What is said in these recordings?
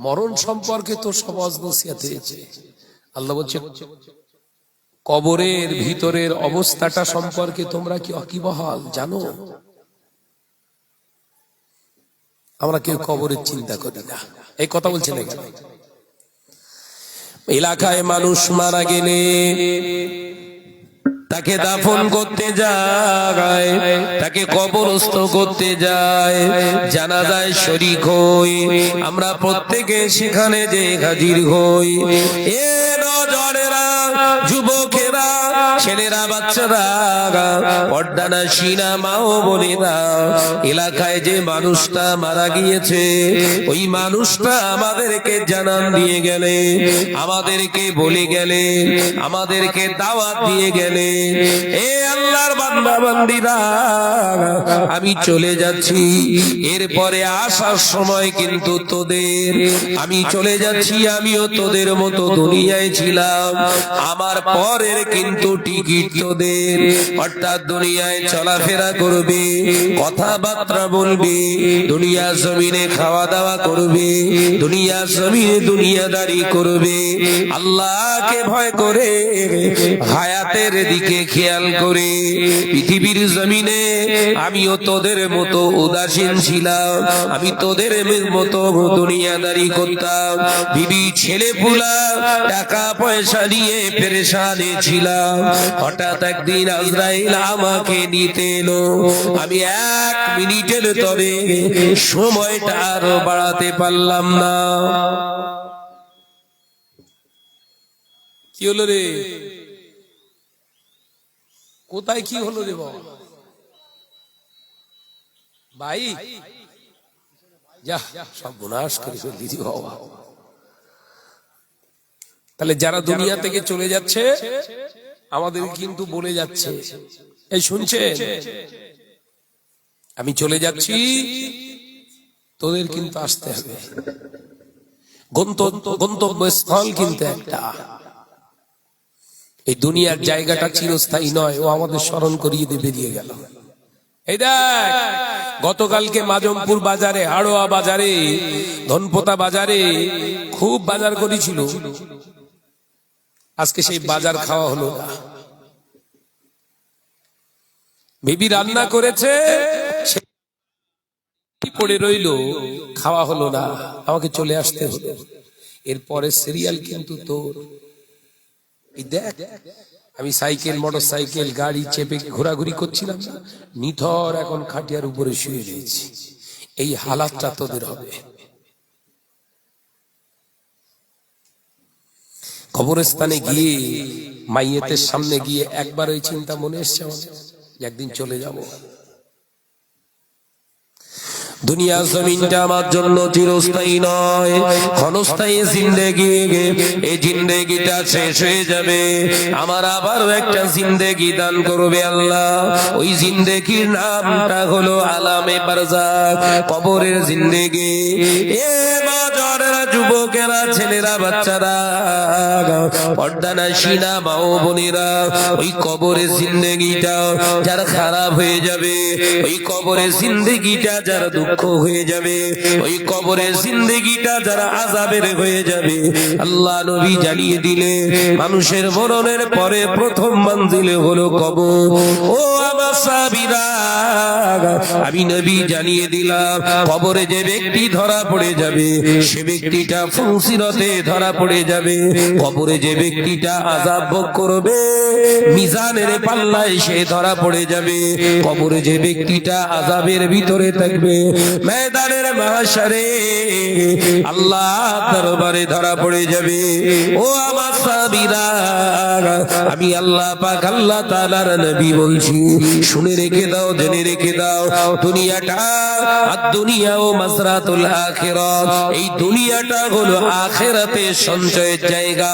মরণ সম্পর্কে তো সমাজ নসিহত হয়েছে। আল্লাহ বলছে কবরের ভিতরের অবস্থাটা সম্পর্কে তোমরা কি অকিবহাল জানো? আমরা কেউ কবরের চিন্তা করি না। এই কথা বলছে না কেন? এলাকায় মানুষ মারা গেলে তাকে দাফন করতে যায়, তাকে কবরস্থ করতে যায়, জানাজায় শরীক হই, আমরা প্রত্যেকে সেখানে যে হাজির হই। এ নজরেরা, যুবকেরা, ছেলেরা, বাচ্চারা, পর্দানা সিনা মা ও বোনেরা, এলাকায় যে মানুষটা মারা গিয়েছে ওই মানুষটা আমাদেরকে জানান দিয়ে গেলে, আমাদেরকে বলে গেলে, আমাদেরকে দাওয়াত দিয়ে গেলে, এ আল্লাহর বান্দা বান্দীরা আমি চলে যাচ্ছি, এরপরে আসার সময় কিন্তু তোদের, আমি চলে যাচ্ছি, আমিও তোদের মতো দুনিয়ায় ছিলাম, আমার পরের কিন্তু টিকিট তোদের, অর্থাৎ দুনিয়ায় চলাফেরা করবে, কথাবার্তা বলবে, দুনিয়া জমিনে খাওয়া দাওয়া করবে, দুনিয়া জমিনে দুনিয়াদারি করবে, আল্লাহকে ভয় করে, হায়াতের দিকে খেয়াল করে। পৃথিবীর জমিনে আমিও তোদের মতো উদাসীন ছিলাম, আমি তোদের মতো দুনিয়াদারি করতাম, বিবি ছেলে পুলা টাকা পয়সা নিয়ে পেরেশানে ছিলাম। হঠাৎ একদিন আজরাইল আমাকে নিতে এলো, আমি 1 মিনিটের তবে সময়টা আরো বাড়াতে পারলাম না। কি হলো রে? কোথায় কি হলো রে বাবা? ভাই যা সব বিনাশ করে ফেললি বাবা। তাহলে যারা দুনিয়া থেকে চলে যাচ্ছে আমাদের কিন্তু বলে যাচ্ছে, এই শুনছে, আমি চলে যাচ্ছি, তোদের কিন্তু আসতে হবে। গন্তব্যস্থল কিন্তু একটা, এই দুনিয়ার জায়গাটা চিরস্থায়ী নয়। ও আমাদের স্মরণ করিয়ে দিয়ে বেরিয়ে গেল। এই দেখ, গতকালকে মাজমপুর বাজারে, হাড়োয়া বাজারে, ধনপোতা বাজারে খুব বাজার করেছিল, আজকে সেই বাজার খাওয়া হলো না। বিবি রান্না করেছে, পড়ে রইল, খাওয়া হলো না, আমাকে চলে আসতে হলো। এরপরে সিরিয়াল কিন্তু তোর। দেখ, আমি সাইকেল, মোটর সাইকেল, গাড়ি চেপে ঘোরাঘুরি করছিলাম, নিথর এখন খাটিয়ার উপরে শুয়ে রয়েছি। এই হালাতটা তোদের হবে। কবরস্থানে গিয়ে, মাইয়েতের সামনে গিয়ে একবার ওই চিন্তা মনে এসছে আমাদের, একদিন চলে যাব। দুনিয়া জমিনটা আমার জন্য চিরস্থায়ী নয়, ক্ষণস্থায়ী জিন্দেগি। এই জিন্দেগিটা শেষ হয়ে যাবে, আমার আবার একটা জিন্দেগি দান করবে আল্লাহ। ওই জিন্দেগির নামটা হলো আলামে বারজাখ, কবরের জিন্দেগি। এ বাজারেরা, যুবকেরা, ছেলেরা, বাচ্চারা, পর্দানা সিনা মা ও বোনেরা, ওই কবরের জিন্দেগিটা যারা খারাপ হয়ে যাবে, ওই কবরের জিন্দেগিটা যারা দুঃখ হয়ে যাবে, ওই কবরের জিন্দেগিটা যারা আযাবের হয়ে যাবে, আল্লাহ নবী জানিয়ে দিলে মানুষের মরণের পরে প্রথম মঞ্জিলে হলো কবর। ও আমার সাহাবীরা, আমি নবী জানিয়ে দিলাম, কবরে যে ব্যক্তি ধরা পড়ে যাবে সে ব্যক্তিটা ফুলসিরতে ধরা পড়ে যাবে। কবরে যে ব্যক্তিটা আযাব ভোগ করবে মিজানের পাল্লায় সে ধরা পড়ে যাবে। কবরে যে ব্যক্তিটা আযাবের ভিতরে থাকবে ময়দানের মাহশারে আল্লাহ দরবারে ধরা পড়ে যাবে। ও আমার সাহাবীরা, আমি আল্লাহ পাক, আল্লাহ তাআলার নবী বলছি, শুনে রেখে দাও, জেনে রেখে দাও, দুনিয়াটা আর দুনিয়া ও মাজরাতুল আখিরাত, এই দুনিয়াটা হলো আখিরাতের সঞ্চয়ের জায়গা,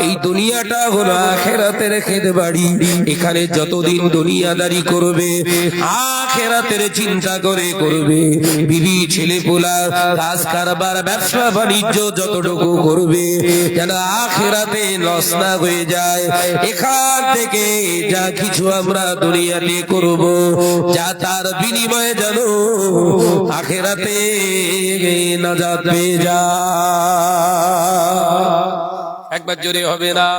এই দুনিয়াটা হলো আখিরাতের খেতবাড়ি। এখানে যতদিন দুনিয়াদারি করবে, আখিরাতের চিন্তা করে করবে, বিবি ছেলে পোলা কাজ কারবার ব্যবসা বাণিজ্য যতটুকু করবে যেন আখিরাতে লস না হয়ে যায়। এখান থেকে যা কিছু আমরা দুনিয়াতে করব যা তার বিনিময়ে যেন আখিরাতে নাজাত পেয়ে যায়। একবার জোরে হবে না?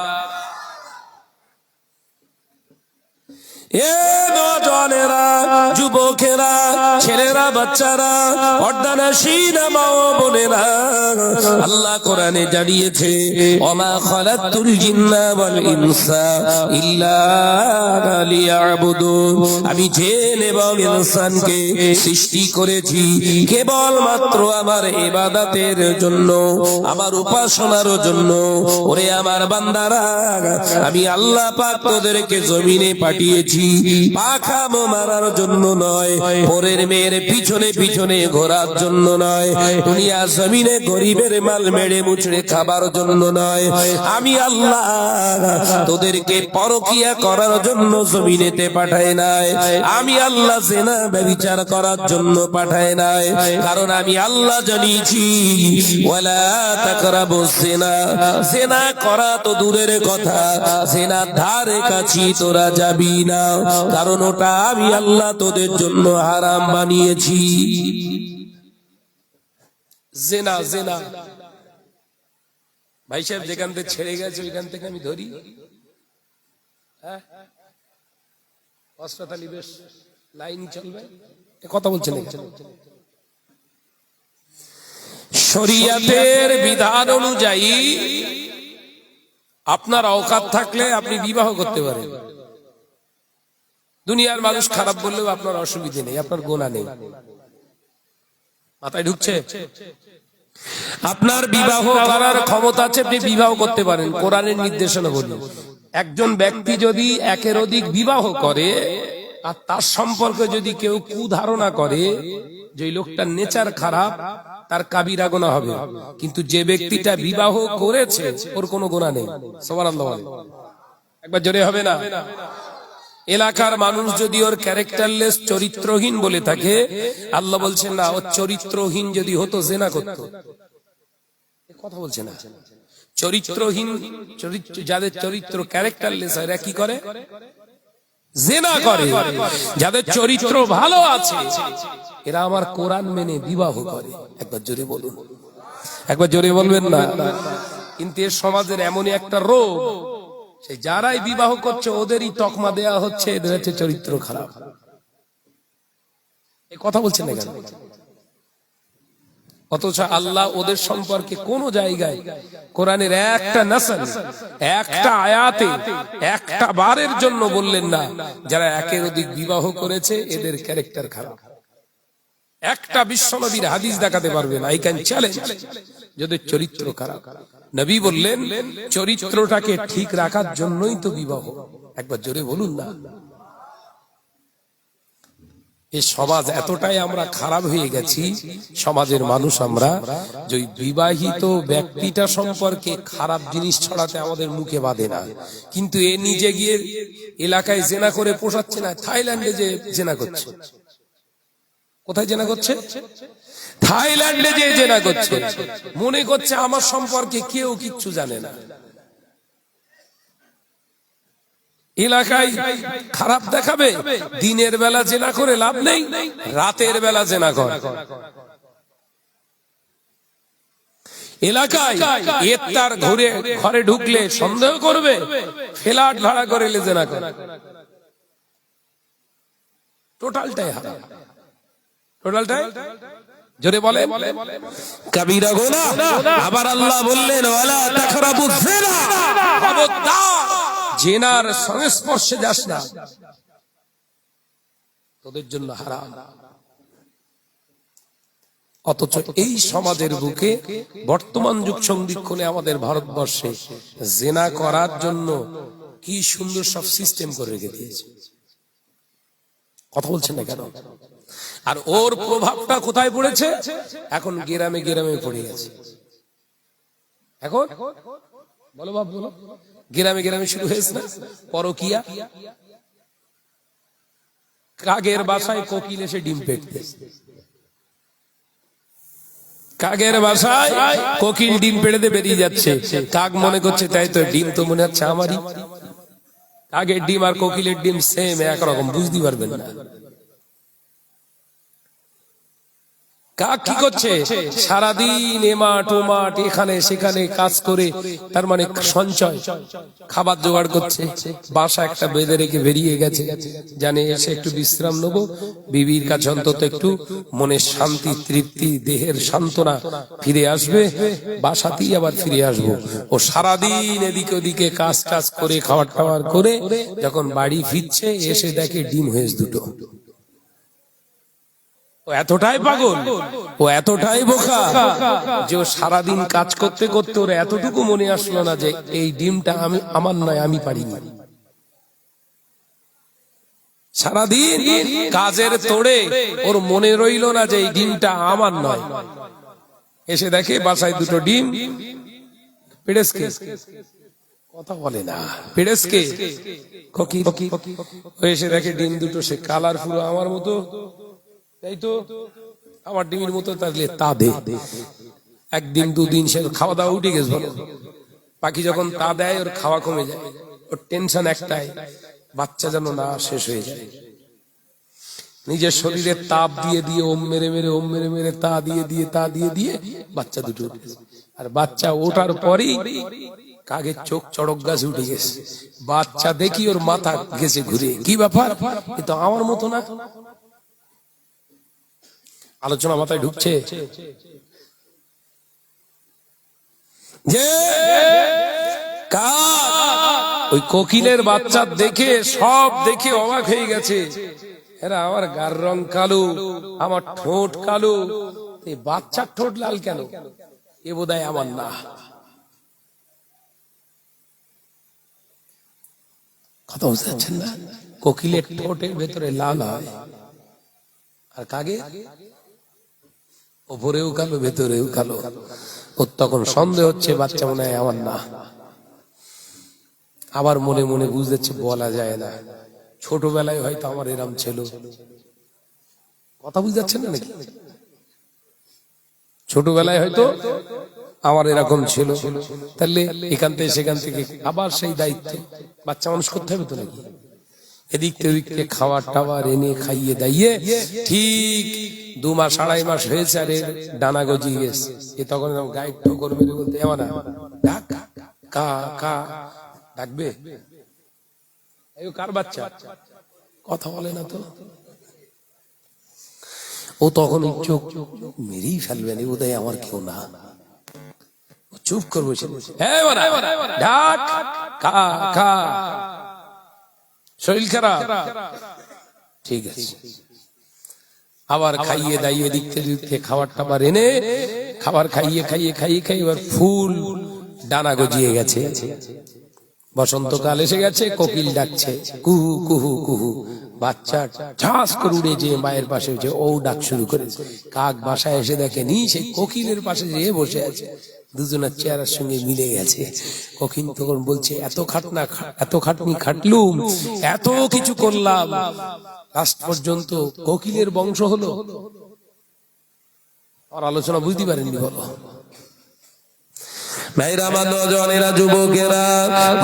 এ নজনেরা, যুবকেরা, ছেলেরা, বাচ্চারা, অর্ধানাসীনা মা ও বোনেরা, আল্লাহ কোরআনে জানিয়েছে ওমা খালাকতুল জিন্না ওয়াল ইনসা ইল্লা লিয়াবুদুন, আমি জিন এবং ইনসানকে সৃষ্টি করেছি কেবলমাত্র আমার ইবাদতের জন্য, আমার উপাসনার জন্য। ওরে আমার বান্দারা, আমি আল্লাহ পাক তোদেরকে জমিনে পাঠিয়েছি পাখামো মারার জন্য নয়, পরের মেয়ের পিছনে পিছনে ঘোরার জন্য নয়, দুনিয়া জমিনে গরিবের মাল মেরে মুচড়ে খাবার জন্য নয়। আমি আল্লাহ তোদেরকে পরকিয়া করার জন্য জমিনেতে পাঠায় নাই, আমি আল্লাহ জিনা ব্যভিচার করার জন্য পাঠায় নাই, কারণ আমি আল্লাহ জানিয়েছি ওয়ালা তাকরাবুজ জিনা, জিনা করা তো দূরের কথা, জিনা ধারে কাছে তোরা যাবি না, কারণ ওটা আমি আল্লাহ তোদের জন্য হারাম বানিয়েছি। জিনা জিনা ভাই সাহেব যেখান থেকে ছেড়ে গেছে ওইখান থেকে আমি ধরি। হাসপাতালি বেশ লাইন চলবে, কথা বলছেন। শরিয়াতের বিধান অনুযায়ী আপনার অকাত থাকলে আপনি বিবাহ করতে পারেন। দুনিয়ার মানুষ খারাপ বললেও আপনার অসুবিধে নেই, আপনার গোনা নেই। মাথায় ঢুকছে? আপনার বিবাহ করার ক্ষমতা আছে, আপনি বিবাহ করতে পারেন। কোরআনের নির্দেশনা বলি, একজন ব্যক্তি যদি একের অধিক বিবাহ করে আর তার সম্পর্কে যদি কেউ কুধারণা করে যে লোকটার নেচার খারাপ, তার কাবিরা গুনাহ হবে। কিন্তু যে ব্যক্তিটা বিবাহ করেছে ওর কোনো গুনাহ নেই। সুবহানাল্লাহ। একবার জোরে হবে না? এলাকার মানুষ যদি ওর ক্যারেক্টারলেস, চরিত্রহীন বলে থাকে, আল্লাহ বলছেন না, ও চরিত্রহীন যদি হতো জিনা করত। কথা বলছে না? চরিত্রহীন, যাদের চরিত্র ক্যারেক্টারলেস এরা কি করে? জিনা করে। যাদের চরিত্র ভালো আছে এরা আমার কোরআন মেনে বিবাহ করে। একবার জোরে বলুন, একবার জোরে বলবেন না? কিন্তু এর সমাজের এমনই একটা রোগ, সেই যারাই বিবাহ করছে ওদেরই তকমা দেয়া হচ্ছে এদের হচ্ছে চরিত্র খারাপ। এই কথা বলছেন না কেন? অথচ আল্লাহ ওদের সম্পর্কে কোন জায়গায় কোরআনের একটা নাসল, একটা আয়াতে, একটা বারের জন্য বললেন না যারা একের অধিক বিবাহ করেছে এদের ক্যারেক্টার খারাপ। একটা বিশ্বনবীর হাদিস দেখাতে পারবে না, আই ক্যান চ্যালেঞ্জ, যাদের চরিত্র খারাপ। নবী বললেন চরিত্রটাকে ঠিক রাখার জন্যই তো বিবাহ। একবার জোরে বলুন না? এই সমাজ এতটাই আমরা খারাপ হয়ে গেছি, সমাজের মানুষ আমরা, যে বিবাহিত ব্যক্তিটা সম্পর্কে খারাপ জিনিস ছড়াতে আমাদের মুখে বাঁধে না, কিন্তু এ নিজে গিয়ে এলাকায় জেনা করে পোষাচ্ছে না। থাইল্যান্ডে যে জেনা করছে, কোথায় জেনা করছে? থাইল্যান্ডে যে জেনা করছে, মনে করছে আমার সম্পর্কে কেউ কিচ্ছু জানে না। এলাকায় খারাপ দেখাবে, দিনের বেলা জেনা করে লাভ নেই, রাতের বেলা জেনা করে। এলাকায় ইফতার ঘরে ঢুকলে সন্দেহ করবে, ফ্ল্যাট ভাড়া করে জেনা করে। টোটালটাই হারাম, টোটালটাই। জোরে বলে কবিরা গুনাহ। আবার আল্লাহ বললেন ওয়ালা তাকরাবুজ জিনা, খবরদার জিনার সংস্পর্শে যাস না, তোদের জন্য হারাম। অথচ এই সমাজের বুকে বর্তমান যুগ সন্ধিক্ষণে আমাদের ভারতবর্ষে জিনা করার জন্য কি সুন্দর সব সিস্টেম করে রেখে দিয়েছে। কথা বলছেন না কেন? আর ওর প্রভাবটা কোথায় পড়েছে? এখন গ্রামে গ্রামে পড়ে গেছে। এখন বলো বাপ, বলো, গ্রামে গ্রামে শুরু হয়েছে না পরকিয়া? কাগের বাসায় কোকিল এসে ডিম পেড়তেছে। কাকের বাসায় কোকিল ডিম পেড়ে দিয়ে বেরিয়ে যাচ্ছে, কাক মনে করছে তাই তো, ডিম তো মনে হচ্ছে আমারই। কাকের ডিম আর কোকিলের ডিম সেম, একরকম, বুঝতে পারবেন না। কাক কি করছে, সারাদিন এমাট ওমাট এখানে সেখানে কাজ করে, তার মানে সঞ্চয়, খাবার জোগাড় করছে। বাসা একটা বেঁধে রেখে বেরিয়ে গেছে, জানে এসে একটু বিশ্রাম নেবো, বিবির কাছে অন্তত একটু মনের শান্তি তৃপ্তি দেহের সান্ত্বনা ফিরে আসবে, বাসাতেই আবার ফিরে আসবো। ও সারাদিন এদিকে ওদিকে কাজ টাজ করে খাবার টাবার করে যখন বাড়ি ফিরছে, এসে দেখে ডিম হয়েছে দুটো। ও এতটাই পাগল, ও এতটাই বোকা যে ও সারাদিন কাজ করতে করতে ওর এতটুকু মনে আসলো না যে এই ডিমটা আমি আমার নয়, আমি পারিনি। সারাদিন কাজের তোড়ে ওর মনে রইল না যে এই ডিমটা আমার নয়। এসে দেখে বাসায় দুটো ডিম। পেড়েসকে কথা বলে না, পেড়েসকে কোকিল। এসে দেখে ডিম দুটো, সে কালার পুরো আমার মতো, তাই তো আমার ডিমের মতো, তাহলে তা দে। একদিন দুদিন সে খাওয়া দাওয়া উঠে গেছে ভালো। পাখি যখন তা দেয় ওর খাওয়া কমে যায়, ওর টেনশন একটাই, বাচ্চা যেন না শেষ হয়ে যায়। নিজের শরীরে তাপ দিয়ে দিয়ে ওম মেরে মেরে ওম মেরে মেরে তা দিয়ে দিয়ে তা দিয়ে দিয়ে বাচ্চা দুটো উঠে গেছে। আর বাচ্চা ওঠার পরই কাকের চোখ চড়ক গাছে উঠে গেছে। বাচ্চা দেখি ওর মাথা গেছে ঘুরে, কি ব্যাপার, কিন্তু আমার মতো না। আলোচনা মাথায় ঢুকছে যে ওই কোকিলের বাচ্চা দেখে সব দেখে অবাক হয়ে গেছে। এরা আমার গার রং কালো, আমার ঠোঁট কালো, এই বাচ্চার ঠোঁট লাল কেন, এ বোধহয় আমার না। কথা বুঝতে পারছেন না? কোকিলের ঠোঁটের ভেতরে লাল হয়, আর কাকে ওপরেও কালো ভেতরেও কালো। ওর তখন সন্দেহ হচ্ছে বাচ্চা মনে হয় আমার না। আবার মনে মনে বুঝতেছে বলা যায় না, ছোটবেলায় হয়তো আমার এরম ছিল। কথা বুঝতে পারছেন না নাকি? ছোটবেলায় হয়তো আমার এরকম ছিল, তাহলে এখান থেকে সেখান থেকে আবার সেই দায়িত্ব বাচ্চা মানুষ করতে হবে তো নাকি? এদিক থেকে খাবার টাবার এনে খাইয়ে দাইয়ে ঠিক 2 মাস 2.5 মাস হয়েছে, আর ডানা গজিয়ে গেছে। এ তখন গায়ে ঠোকর মেরে বলতে এমন ডাক কা কা ডাকবে, কার বাচ্চা, কথা বলে না তো। ও তখন চোখ মেরেই ফেলবেন, বোধহয় আমার কেউ না। চুপ করবো, ডাক কা কা, শরীর খারাপ, ঠিক আছে। আবার খাইয়ে দাইয়ে দিকতে দিকতে খাবার টাবার এনে খাবার খাইয়ে খাইয়ে খাইয়ে খাইয়ে এবার ফুল ডানা গজিয়ে গেছে। বসন্তকাল এসে গেছে, কোকিল ডাকছে কুহু কুহু কুহু। বাচ্চা ঝাঁস করে উড়ে যে মায়ের পাশে যে ও ডাক শুরু করেছে। কাক বাসায় এসে দেখেনি, সেই কোকিলের পাশে যে বসে আছে, দুজনের চেহারার সঙ্গে মিলে গেছে। কোকিল তখন বলছে এত খাটনি খাটলুম, এত কিছু করলাম, লাস্ট পর্যন্ত কোকিলের বংশ হলো। আর আলোচনা বুঝতে পারেননি বলো ভাইরা, আমার নজনেরা যুবকেরা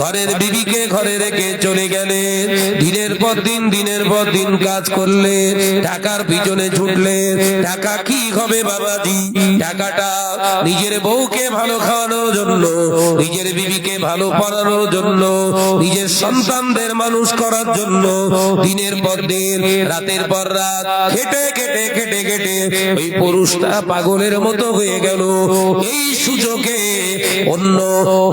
ঘরের বিবিকে ঘরে রেখে চলে গেলে, দিনের পর দিন কাজ করলে, টাকার পিছনে ছুটলে। টাকা কি হবে বাবাজি? টাকাটা নিজের বউকে ভালো খাওয়ানোর জন্য, নিজের বিবিকে ভালো পড়ানোর জন্য, নিজের সন্তানদের মানুষ করার জন্য দিনের পর দিন রাতের পর রাত খেটে খেটে খেটে খেটে ওই পুরুষটা পাগলের মতো হয়ে গেল। এই সুযোগে অন্য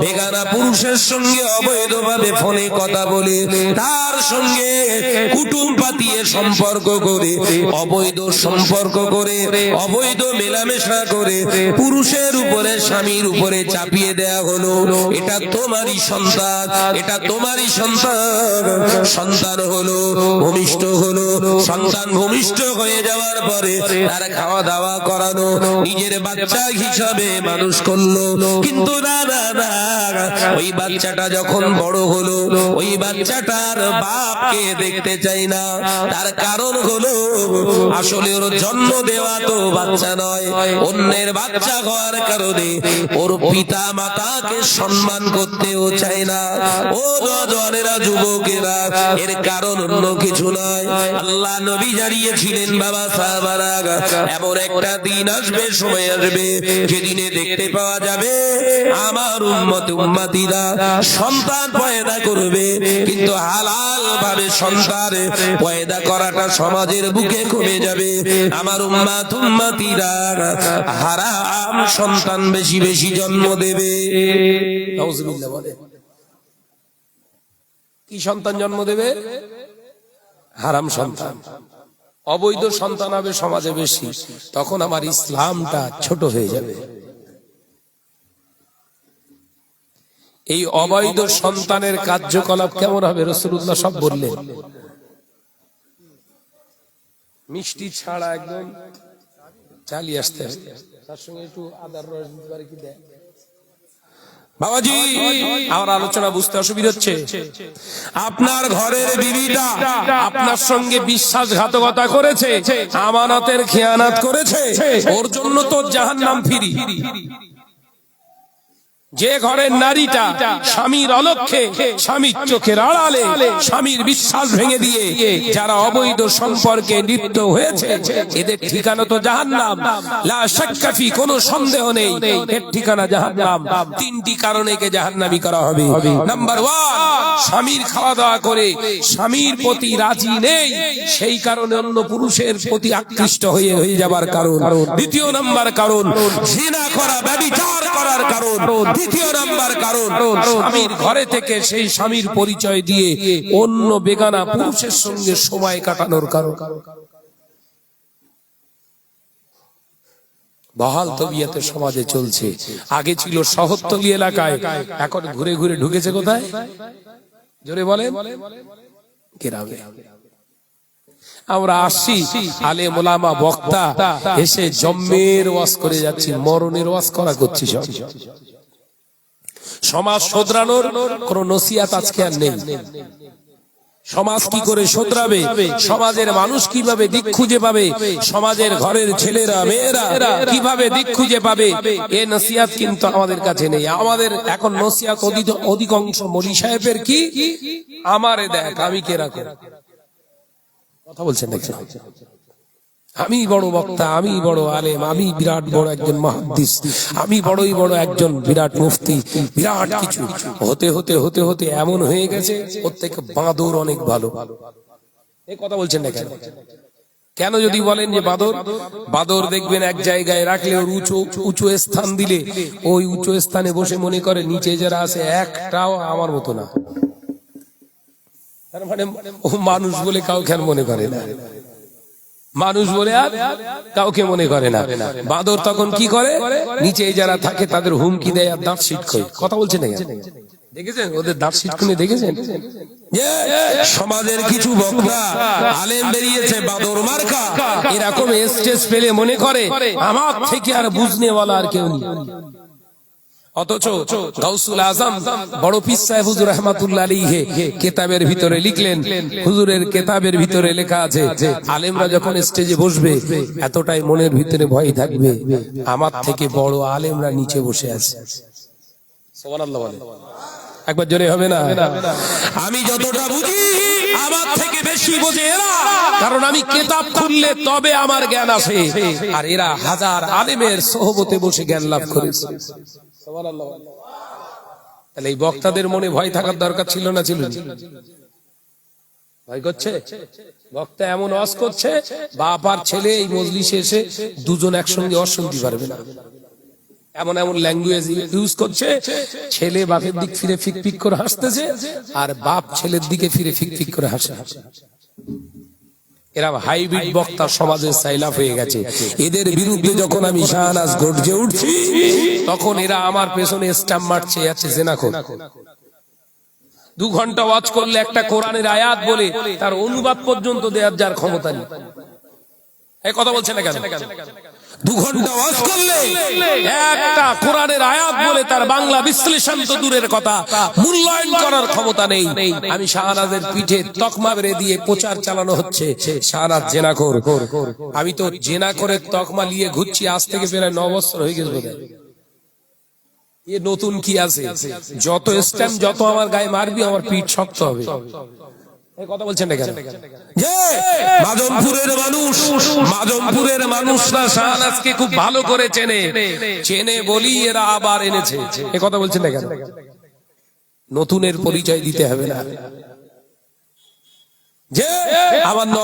বেগানা পুরুষের সঙ্গে অবৈধভাবে ফোনে কথা বলে, তার সঙ্গে কুটুম পাতিয়ে সম্পর্ক করে, অবৈধ সম্পর্ক করে, অবৈধ মেলামেশা করে পুরুষের উপরে, স্বামীর উপরে চাপিয়ে দেয়া হলো। এটা তোমারই সন্তান, এটা তোমারই সন্তান। সন্তান হলো, ভূমিষ্ঠ হলো, সন্তান ভূমিষ্ঠ হয়ে যাওয়ার পরে তার খাওয়া দাওয়া করানো, নিজের বাচ্চা হিসাবে মানুষ করলো। কিন্তু না না না, ওই বাচ্চাটা যখন বড় হলো ওই বাচ্চাটার বাপকে দেখতে চাই না। তার কারণ হলো আসলে ওর জন্ম দেওয়া তো বাচ্চা নয়, অন্যের বাচ্চা হওয়ার কারণে ওর পিতা মাতাকে সম্মান করতেও চায় না। ও নওজওয়ানেরা, যুবকেরা, এর কারণ অন্য কিছু নয়। আল্লাহ নবী জানিয়েছিলেন বাবা সাহাবারা, এমন একটা দিন আসবে, সময় আসবে, যেদিনে দেখতে পাওয়া যাবে আমার উম্মত উম্মতিরা সন্তান পয়দা করবে, কিন্তু হালাল ভাবে সন্তান পয়দা করাটা সমাজের বুকে কমে যাবে। আমার উম্মত উম্মতিরা হারাম সন্তান বেশি বেশি জন্ম দেবে। নাউজুবিল্লাহ বলে, কি সন্তান জন্ম দেবে? হারাম সন্তান, অবৈধ সন্তান হবে সমাজে বেশি, তখন আমার ইসলামটা ছোট হয়ে যাবে। এই অবৈধ সন্তানের কার্যকলাপ কেমন হবে রাসূলুল্লাহ সব বললেন। মিষ্টি ছাড়া একদম চালিয়ে আসতে হবে, তার সঙ্গে একটু আদার রস দিতে পারে কি দেয়? বাবাজি, আমার আলোচনা বুঝতে অসুবিধা হচ্ছে? আপনার ঘরের বিবিটা আপনার সঙ্গে বিশ্বাসঘাতকতা করেছে, আমানতের খেয়ানত করেছে, ওর জন্য তো জাহান্নাম ফ্রি। যে ঘরের নারীটা স্বামীর অলক্ষ্যে, স্বামীর চোখের আড়ালে স্বামীর বিশ্বাস ভেঙে দিয়ে যারা অবৈধ সম্পর্কে লিপ্ত হয়েছে, এদের ঠিকানা তো জাহান্নাম, লা শাক্কা ফি, কোনো সন্দেহ নেই এর ঠিকানা জাহান্নাম। তিনটি কারণে একে জাহান্নামী করা হবে। নাম্বার 1, স্বামীর খাওয়া দাওয়া করে স্বামীর প্রতি রাজি নেই, সেই কারণে অন্য পুরুষের প্রতি আকৃষ্ট হয়ে যাবার কারণ। দ্বিতীয় নাম্বার কারণ, জিনা করা, ব্যভিচার করার কারণ। তৃতীয় নাম্বার কারণ, স্বামীর ঘরে থেকে সেই স্বামীর পরিচয় দিয়ে অন্য বেগানা পুরুষের সঙ্গে সময় কাটানোর কারণ। বহাল তবিয়তে সমাজে চলছে। আগে ছিল শহরতলি এলাকায়, এখন ঘুরে ঘুরে ঢুকেছে কোথায়? জোরে বলেন, গ্রামে। আমরা আসছি, আলেম ওলামা বক্তা এসে জম্মের ওয়াজ করে যাচ্ছি, মরণের ওয়াজ করা করছি সব। সমাজ শোধরানোর কোন নসিহত আজকে আর নেই। সমাজ কি করে শোধরাবে, সমাজের মানুষ কিভাবে দিক খুঁজে পাবে, সমাজের ঘরের ছেলেরা মেয়েরা কিভাবে দিক খুঁজে পাবে, এ নসিহত কিন্তু আমাদের কাছে নেই। আমাদের এখন নসিহত অধিকাংশ মৌলী সাহেবের কি, আমারে দেখ আমি কে রাখো। কথা বলছেন নাকি? আমি বড় বক্তা, আমি বড় আলেম, আমি বিরাট বড় একজন মুহাদ্দিস, আমি বড়ই বড় একজন বিরাট মুফতি, বিরাট কিছু হতে হতে হতে হতে এমন হয়ে গেছে ওর থেকে বাঁদর অনেক ভালো। এই কথা বলছেন না কেন? কেন যদি বলেন যে বাঁদর দেখবেন এক জায়গায় রাখলে ওর উঁচু স্থান দিলে ওই উঁচু স্থানে বসে মনে করে নিচে যারা আছে একটাও আমার মতো না। তার মানে ও মানুষ বলে কাউকে আর মনে করে না, মানুষ বলে আর কাউকে মনে করে না। বাঁদর তখন কি করে, নিচে যারা থাকে তাদের হুমকি দেয় আর দাঁত ছিটকয়। কথা বলছেন না? দেখেছেন ওদের দাঁত ছিটকুনি? দেখেছেন সমাজের কিছু বক্তা আলেম বেরিয়েছে বাঁদর মার্কা, এরকম স্টেজ পেলে মনে করে আমার থেকে আর বুঝনেওয়ালা আর কেউ নেই। অথচ গাউসুল আজম বড় পীর সাহেব হুজুর রাহমাতুল্লাহ আলাইহি কিতাবের ভিতরে লিখলেন, হুজুরের কিতাবের ভিতরে লেখা আছে, আলেমরা যখন স্টেজে বসবে এতটাই মনের ভিতরে ভয় থাকবে আমার থেকে বড় আলেমরা নিচে বসে আছে। সুবহানাল্লাহ বলে, একবার জোরে হবে না? আমি যতটা বুঝি আমার থেকে বেশি বোঝে এরা, কারণ আমি কিতাব খুললে তবে আমার জ্ঞান আসে, আর এরা হাজার আলেমের সোহবতে বসে জ্ঞান লাভ করেছে। সুবহানাল্লাহ। তাহলে এই বক্তাদের মনে ভয় থাকার দরকার ছিল না? ছিল। ভয় করছে? বক্তা এমন ওয়াজ করছে, বাপ আর ছেলে এই মজলিসে এসে দুজন একসঙ্গে ওয়াজ শুনতে পারবে না। এমন এমন ল্যাঙ্গুয়েজ ইউজ করছে, ছেলে বাপের দিক ফিরে ফিক ফিক করে হাসতেছে, আর বাপ ছেলের দিকে ফিরে ফিক ফিক করে হাসে। এরা হাইব্রিড বক্তা সমাজে সাইলাফ হয়ে গেছে। এদের বিরুদ্ধে যখন আমি শাহনাজ গর্জে উঠছি, তখন এরা আমার পেছনে স্ট্যাম্প মারছে, আছে জেনাখোর। 2 ঘন্টা ওয়াজ করলে একটা কোরআনের আয়াত বলে তার অনুবাদ পর্যন্ত দেওয়ার যার ক্ষমতা নেই। এই কথা বলছেন না কেন? 2 ঘন্টা ওয়াজ করলে একটা কোরআনের আয়াত বলে তার বাংলা বিশ্লেষণ তো দূরের কথা, মূল্যায়ন করার ক্ষমতা নেই। আমি শাহনাজের পিঠে তকমা বেড়ে দিয়ে প্রচার চালানো হচ্ছে শাহনাজ জেনাখোর। আমি তো জেনাখোরের তকমা নিয়ে ঘুরছি আজ থেকে প্রায় 9 বছর হয়ে গেছে বোধহয়। এ নতুন কি আছে? যত স্ট্যাম্প যত আমার গায়ে মারবি আমার পিঠ শক্ত হবে। এই কথা বলছেন না কেন? মাজমপুরের মানুষরা শাহনাজকে খুব ভালো করে চেনে বলি এরা আবার এনেছে। এই কথা বলছেন না কেন? নতুনের পরিচয় দিতে হবে না যে আমার